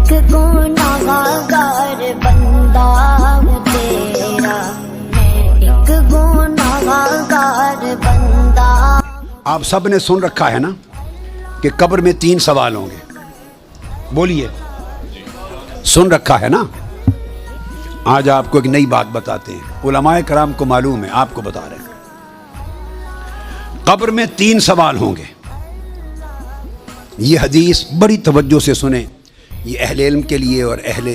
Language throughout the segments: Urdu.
ایک گناہگار بندہ ہوں تیرا، میں ایک گناہگار بندہ۔ آپ سب نے سن رکھا ہے نا کہ قبر میں 3 سوال ہوں گے، بولیے سن رکھا ہے نا؟ آج آپ کو ایک نئی بات بتاتے ہیں، علماء کرام کو معلوم ہے، آپ کو بتا رہے ہیں۔ قبر میں 3 سوال ہوں گے۔ یہ حدیث بڑی توجہ سے سنیں، یہ اہل علم کے لیے اور اہل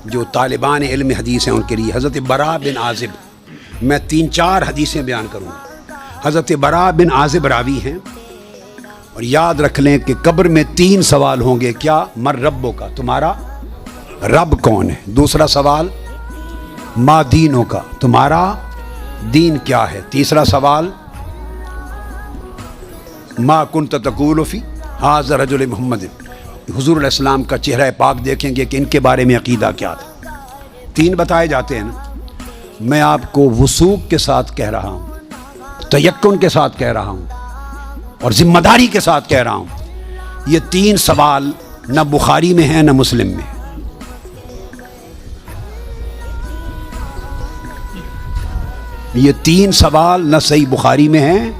جو طالبان علم حدیث ہیں ان کے لیے۔ حضرت براء بن عازب، میں 3-4 حدیثیں بیان کروں گا۔ حضرت براء بن عازب راوی ہیں، اور یاد رکھ لیں کہ قبر میں 3 سوال ہوں گے۔ کیا؟ مر ربوں کا، تمہارا رب کون ہے؟ دوسرا سوال ما دینوں کا، تمہارا دین کیا ہے؟ تیسرا سوال ما کنت تقول فی ھذا رجل محمد، حضور علیہ السلام کا چہرہ پاک دیکھیں گے کہ ان کے بارے میں عقیدہ کیا تھا۔ 3 بتائے جاتے ہیں نا۔ میں آپ کو وثوق کے ساتھ کہہ رہا ہوں، تیقن کے ساتھ کہہ رہا ہوں، اور ذمہ داری کے ساتھ کہہ رہا ہوں، یہ 3 سوال نہ بخاری میں ہیں نہ مسلم میں ہیں۔ یہ 3 سوال نہ صحیح بخاری میں ہیں۔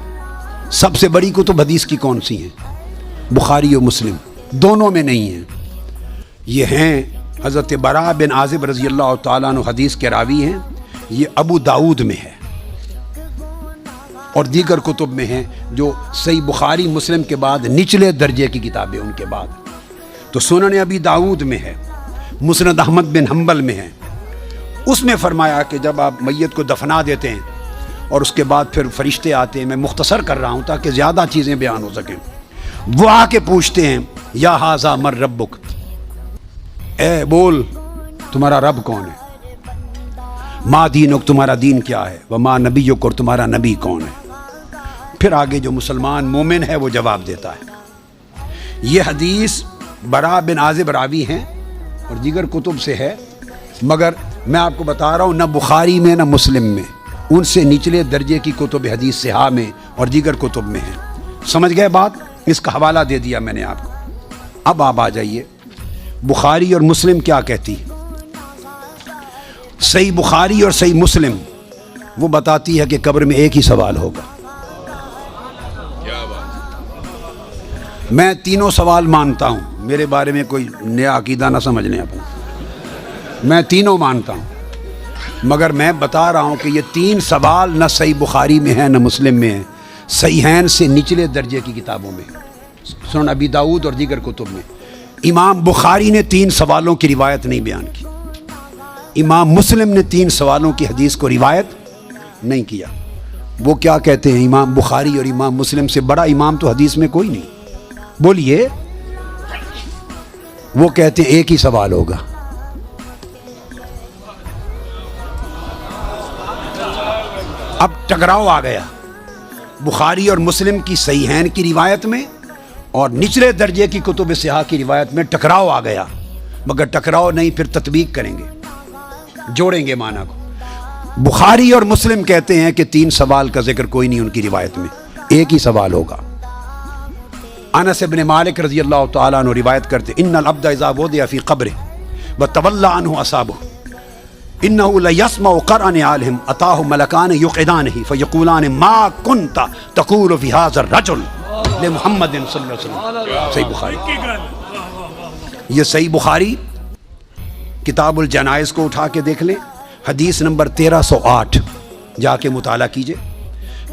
سب سے بڑی کتب حدیث کی کون سی ہیں؟ بخاری و مسلم، دونوں میں نہیں ہیں۔ یہ ہیں حضرت براء بن عازب رضی اللہ تعالیٰ عنہ حدیث کے راوی ہیں، یہ ابو داؤد میں ہے اور دیگر کتب میں ہیں جو صحیح بخاری مسلم کے بعد نچلے درجے کی کتابیں ان کے بعد۔ تو سنن ابی داؤد میں ہے، مسند احمد بن حنبل میں ہے۔ اس میں فرمایا کہ جب آپ میت کو دفنا دیتے ہیں اور اس کے بعد پھر فرشتے آتے ہیں، میں مختصر کر رہا ہوں تاکہ زیادہ چیزیں بیان ہو سکیں، وہ آ کے پوچھتے ہیں یا ھذا مر ربک، اے بول تمہارا رب کون ہے؟ ما دینک، تمہارا دین کیا ہے؟ وما نبیک، اور تمہارا نبی کون ہے؟ پھر آگے جو مسلمان مومن ہے وہ جواب دیتا ہے۔ یہ حدیث براء بن عازب راوی ہیں اور دیگر کتب سے ہے، مگر میں آپ کو بتا رہا ہوں نہ بخاری میں نہ مسلم میں، ان سے نچلے درجے کی کتب حدیث صحاح میں اور دیگر کتب میں ہیں۔ سمجھ گئے بات؟ اس کا حوالہ دے دیا میں نے آپ کو۔ اب آپ آ جائیے بخاری اور مسلم کیا کہتی ہے۔ صحیح بخاری اور صحیح مسلم وہ بتاتی ہے کہ قبر میں ایک ہی سوال ہوگا۔ میں 3 سوال مانتا ہوں، میرے بارے میں کوئی نیا عقیدہ نہ سمجھ لیں اپنا، میں 3 مانتا ہوں، مگر میں بتا رہا ہوں کہ یہ 3 سوال نہ صحیح بخاری میں ہیں نہ مسلم میں ہیں، صحیحین سے نچلے درجے کی کتابوں میں، سنن ابی داؤد اور دیگر کتب میں۔ امام بخاری نے 3 سوالوں کی روایت نہیں بیان کی، امام مسلم نے 3 سوالوں کی حدیث کو روایت نہیں کیا۔ وہ کیا کہتے ہیں؟ امام بخاری اور امام مسلم سے بڑا امام تو حدیث میں کوئی نہیں۔ بولیے، وہ کہتے ہیں ایک ہی سوال ہوگا۔ اب ٹکراؤ آ گیا بخاری اور مسلم کی صحیحین کی روایت میں اور نچلے درجے کی کتب صحاح کی روایت میں ٹکراؤ آ گیا، مگر ٹکراؤ نہیں، پھر تطبیق کریں گے، جوڑیں گے معنی کو۔ بخاری اور مسلم کہتے ہیں کہ 3 سوال کا ذکر کوئی نہیں ان کی روایت میں، ایک ہی سوال ہوگا۔ انس بن مالک رضی اللہ تعالیٰ عنہ روایت کرتے ان العبد اذا وضع فی قبره وتولى عنه اصحابه انه ليسمع قرأ نعالهم اتاه ملکان یقعدانه فیقولان ما كنت تقول في هذا الرجل لمحمد صلی اللہ علیہ وسلم۔ صحیح بخاری، یہ صحیح بخاری کتاب الجنائز کو اٹھا کے دیکھ لیں، حدیث نمبر 1308 جا کے مطالعہ کیجئے۔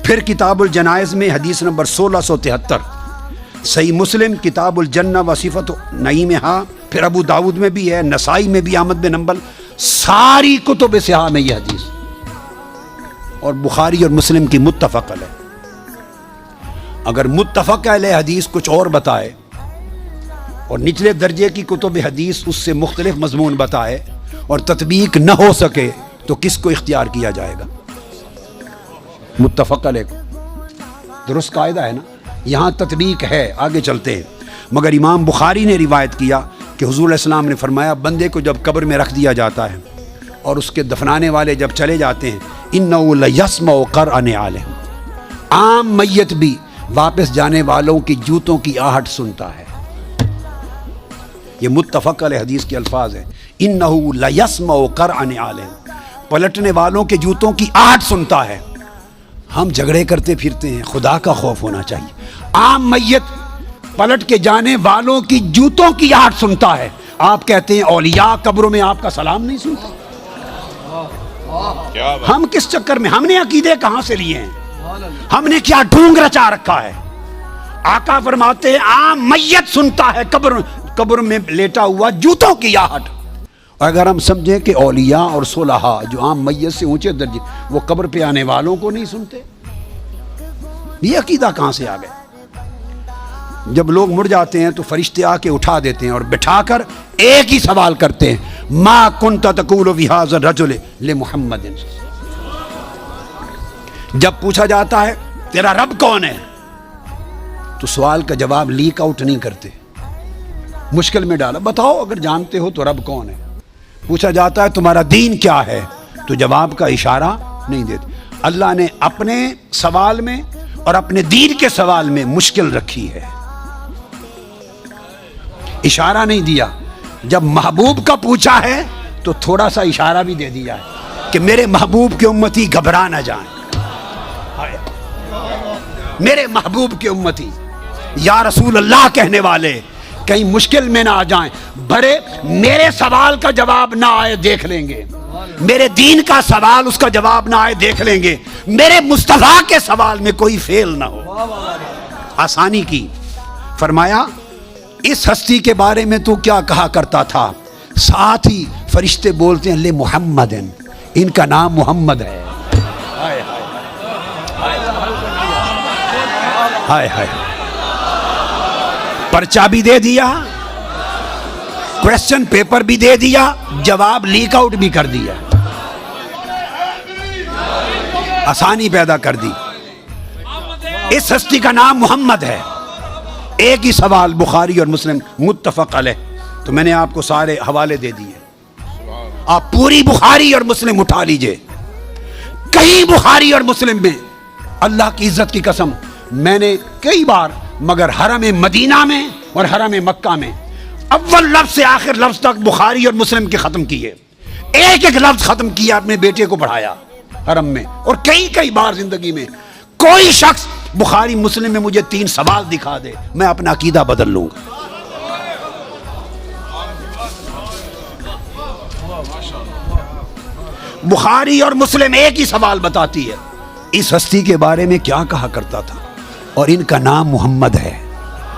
پھر کتاب الجنائز میں حدیث نمبر 1673، صحیح مسلم کتاب الجنہ و صفت نعیمہا، پھر ابو داؤد میں بھی ہے، نسائی میں بھی، احمد بن حنبل، ساری کتب صحاح میں یہ حدیث، اور بخاری اور مسلم کی متفق علیہ۔ اگر متفق علیہ حدیث کچھ اور بتائے اور نچلے درجے کی کتب حدیث اس سے مختلف مضمون بتائے اور تطبیق نہ ہو سکے تو کس کو اختیار کیا جائے گا؟ متفق علیہ کو۔ درست قاعدہ ہے نا؟ یہاں تطبیق ہے، آگے چلتے ہیں۔ مگر امام بخاری نے روایت کیا کہ حضور علیہ السلام نے فرمایا بندے کو جب قبر میں رکھ دیا جاتا ہے اور اس کے دفنانے والے جب چلے جاتے ہیں، اِنَّهُ لَيَسْمَعُ قَرْعَ نِعَالِهِمْ، عام میت بھی واپس جانے والوں کی جوتوں کی آہٹ سنتا ہے۔ یہ متفق علیہ حدیث کے الفاظ ہیں، انہو لیسمع قرع نعالہم، پلٹنے والوں کے جوتوں کی آہٹ سنتا ہے۔ ہم جھگڑے کرتے پھرتے ہیں، خدا کا خوف ہونا چاہیے۔ عام میت پلٹ کے جانے والوں کی جوتوں کی آہٹ سنتا ہے، آپ کہتے ہیں اولیاء قبروں میں آپ کا سلام نہیں سنتے؟ ہم کس چکر میں، ہم نے عقیدے کہاں سے لیے ہیں؟ ہم نے کیا ڈھونگ رچا رکھا ہے؟ آقا فرماتے ہیں عام میت سنتا ہے قبر میں لیٹا ہوا جوتوں کی آہٹ۔ اگر ہم سمجھیں کہ اولیاء اور صلحاء جو عام میت سے اونچے درجے وہ قبر پہ آنے والوں کو نہیں سنتے، یہ عقیدہ کہاں سے آ گیا؟ جب لوگ مر جاتے ہیں تو فرشتے آ کے اٹھا دیتے ہیں اور بٹھا کر ایک ہی سوال کرتے ہیں، ما کنت تقول فی ھذا الرجل لمحمد۔ جب پوچھا جاتا ہے تیرا رب کون ہے تو سوال کا جواب لیک آؤٹ نہیں کرتے، مشکل میں ڈالا، بتاؤ اگر جانتے ہو تو رب کون ہے۔ پوچھا جاتا ہے تمہارا دین کیا ہے تو جواب کا اشارہ نہیں دیتے۔ اللہ نے اپنے سوال میں اور اپنے دین کے سوال میں مشکل رکھی ہے، اشارہ نہیں دیا۔ جب محبوب کا پوچھا ہے تو تھوڑا سا اشارہ بھی دے دیا ہے کہ میرے محبوب کے امتی گھبرا نہ جائیں، میرے محبوب کے امتی یا رسول اللہ کہنے والے کہیں مشکل میں نہ آ جائیں، بھرے میرے سوال کا جواب نہ آئے دیکھ لیں گے، میرے دین کا سوال اس کا جواب نہ آئے دیکھ لیں گے، میرے مصطفیٰ کے سوال میں کوئی فیل نہ ہو۔ آسانی کی۔ فرمایا اس ہستی کے بارے میں تو کیا کہا کرتا تھا؟ ساتھ ہی فرشتے بولتے ہیں لے محمد، ان کا نام محمد ہے۔ ہائے ہائے، پرچہ بھی دے دیا، کویسچن پیپر بھی دے دیا، جواب لیک آؤٹ بھی کر دیا، آسانی پیدا کر دی۔ اس ہستی کا نام محمد ہے۔ ایک ہی سوال بخاری اور مسلم متفق علیہ، تو میں نے آپ کو سارے حوالے دے دیے، آپ پوری بخاری اور مسلم اٹھا لیجئے۔ کہیں بخاری اور مسلم میں اللہ کی عزت کی قسم میں نے کئی بار، مگر حرم مدینہ میں اور حرم مکہ میں اول لفظ سے آخر لفظ تک بخاری اور مسلم کے ختم کیے، ایک ایک لفظ ختم کیا، اپنے بیٹے کو پڑھایا حرم میں، اور کئی بار زندگی میں کوئی شخص بخاری مسلم میں مجھے 3 سوال دکھا دے، میں اپنا عقیدہ بدل لوں گا۔ بخاری اور مسلم ایک ہی سوال بتاتی ہے، اس ہستی کے بارے میں کیا کہا کرتا تھا، اور ان کا نام محمد ہے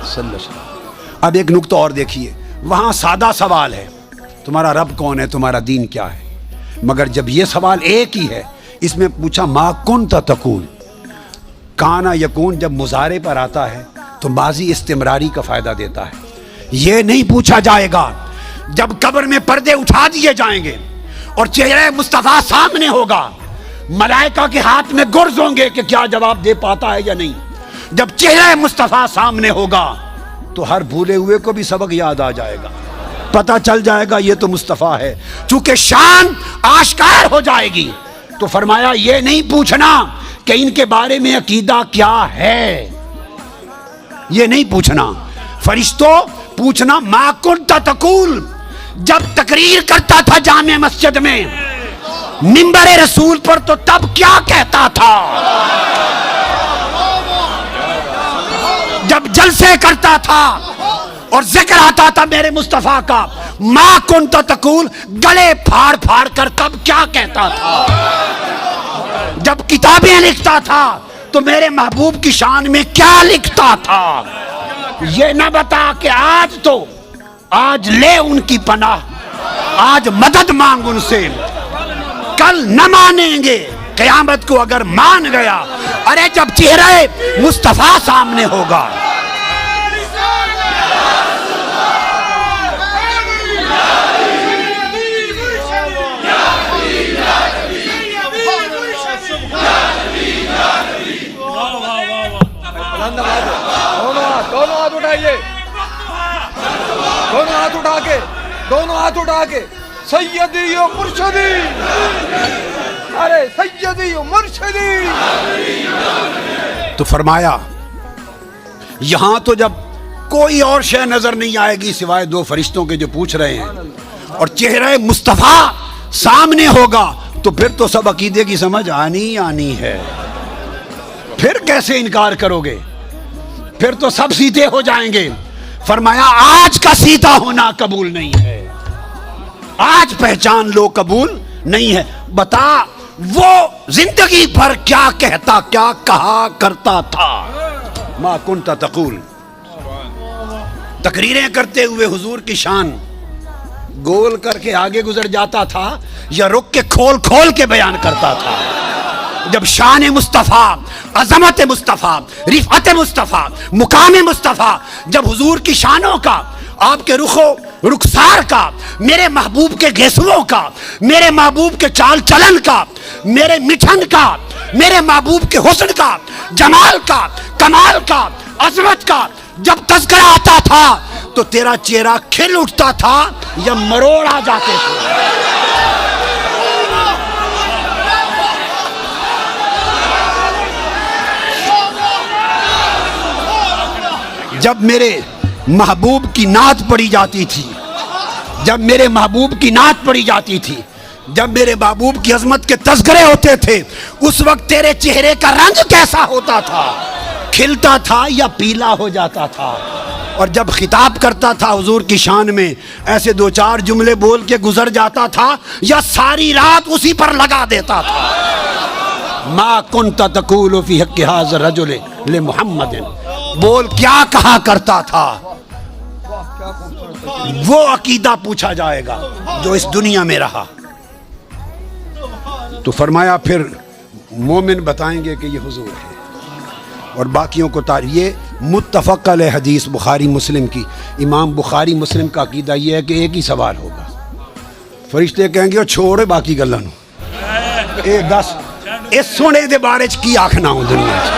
صلی اللہ علیہ وسلم۔ اب ایک نقطہ اور دیکھیے، وہاں سادہ سوال ہے تمہارا رب کون ہے، تمہارا دین کیا ہے، مگر جب یہ سوال ایک ہی ہے، اس میں پوچھا ما کنت تقول، کانا یکون جب مضارع پر آتا ہے تو ماضی استمراری کا فائدہ دیتا ہے۔ یہ نہیں پوچھا جائے گا جب قبر میں پردے اٹھا دیے جائیں گے اور چہرہ مصطفیٰ سامنے ہوگا، ملائکہ کے ہاتھ میں گرز ہوں گے کہ کیا جواب دے پاتا ہے یا نہیں۔ جب چہرہ مصطفیٰ سامنے ہوگا تو ہر بھولے ہوئے کو بھی سبق یاد آ جائے گا، پتہ چل جائے گا یہ تو مصطفیٰ ہے، چونکہ شان آشکار ہو جائے گی۔ تو فرمایا یہ نہیں پوچھنا کہ ان کے بارے میں عقیدہ کیا ہے، یہ نہیں پوچھنا۔ فرشتوں پوچھنا ما کنت تقول، جب تقریر کرتا تھا جامع مسجد میں منبر رسول پر تو تب کیا کہتا تھا، جب جلسے کرتا تھا اور ذکر آتا تھا میرے مصطفیٰ کا، ما کنت تقول گلے پھاڑ پھاڑ کر تب کیا کہتا تھا، جب کتابیں لکھتا تھا تو میرے محبوب کی شان میں کیا لکھتا تھا۔ یہ نہ بتا کہ آج لے ان کی پناہ، آج مدد مانگ ان سے، کل نہ مانیں گے، قیامت کو اگر مان گیا، ارے جب چہرہ مصطفیٰ سامنے ہوگا۔ دونوں ہاتھ اٹھا کے سیدی و مرشدی، ارے سیدی و مرشدی۔ تو فرمایا یہاں تو جب کوئی اور شے نظر نہیں آئے گی سوائے دو فرشتوں کے جو پوچھ رہے ہیں، اور چہرہ مصطفیٰ سامنے ہوگا تو پھر تو سب عقیدے کی سمجھ آنی ہے، پھر کیسے انکار کرو گے؟ پھر تو سب سیدھے ہو جائیں گے۔ فرمایا آج کا سیدھا ہونا قبول نہیں ہے، آج پہچان لو قبول نہیں ہے۔ بتا وہ زندگی بھر کیا کہتا، کیا کہا کرتا تھا؟ ما کنت تقول، تقریریں کرتے ہوئے حضور کی شان گول کر کے آگے گزر جاتا تھا یا رک کے کھول کھول کے بیان کرتا تھا؟ جب شان مصطفیٰ، عظمت مصطفیٰ، رفعت مصطفیٰ، مقام مصطفیٰ، جب حضور کی شانوں کا، آپ کے رخسار کا، میرے محبوب کے گیسوؤں کا، میرے محبوب کے چال چلن کا، میرے مٹھن کا، میرے محبوب کے حسن کا، جمال کا، کمال کا، عظمت کا جب تذکرہ آتا تھا تو تیرا چہرہ کھل اٹھتا تھا یا مروڑ آ جاتے تھے؟ جب میرے محبوب کی نعت پڑھی جاتی تھی، جب میرے محبوب کی نعت پڑھی جاتی تھی، جب میرے محبوب کی عظمت کے تذکرے ہوتے تھے، اس وقت تیرے چہرے کا رنگ کیسا ہوتا تھا؟ کھلتا تھا یا پیلا ہو جاتا تھا؟ اور جب خطاب کرتا تھا حضور کی شان میں، ایسے دو چار جملے بول کے گزر جاتا تھا یا ساری رات اسی پر لگا دیتا تھا؟ ما کنت تقول فی حق ھذا الرجل لمحمد، بول کیا کہا کرتا تھا؟ وہ عقیدہ پوچھا جائے گا جو اس دنیا میں رہا۔ تو فرمایا پھر مومن بتائیں گے کہ یہ حضور ہے، اور باقیوں کو یہ متفق علیہ حدیث بخاری مسلم کی، امام بخاری مسلم کا عقیدہ یہ ہے کہ ایک ہی سوال ہوگا، فرشتے کہیں گے وہ چھوڑے باقی گلاں نوں، اے دس اس سونے دے بارے چ کی آکھنا ہوں دنیا چ،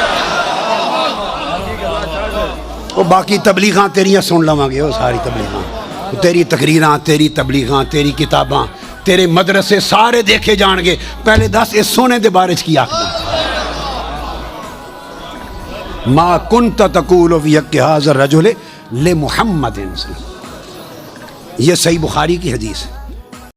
وہ باقی تبلیغاں تیریاں سن لواں گے، وہ ساری تبلیغاں، تیری تقریراں، تیری تبلیغاں، تیری کتاباں، تیرے مدرسے سارے دیکھے جان گے، پہلے دس اس سونے دے بارے چ کی آکھنا؟ ما کنت تقول فی حق ھذا الرجل لمحمد، یہ صحیح بخاری کی حدیث ہے۔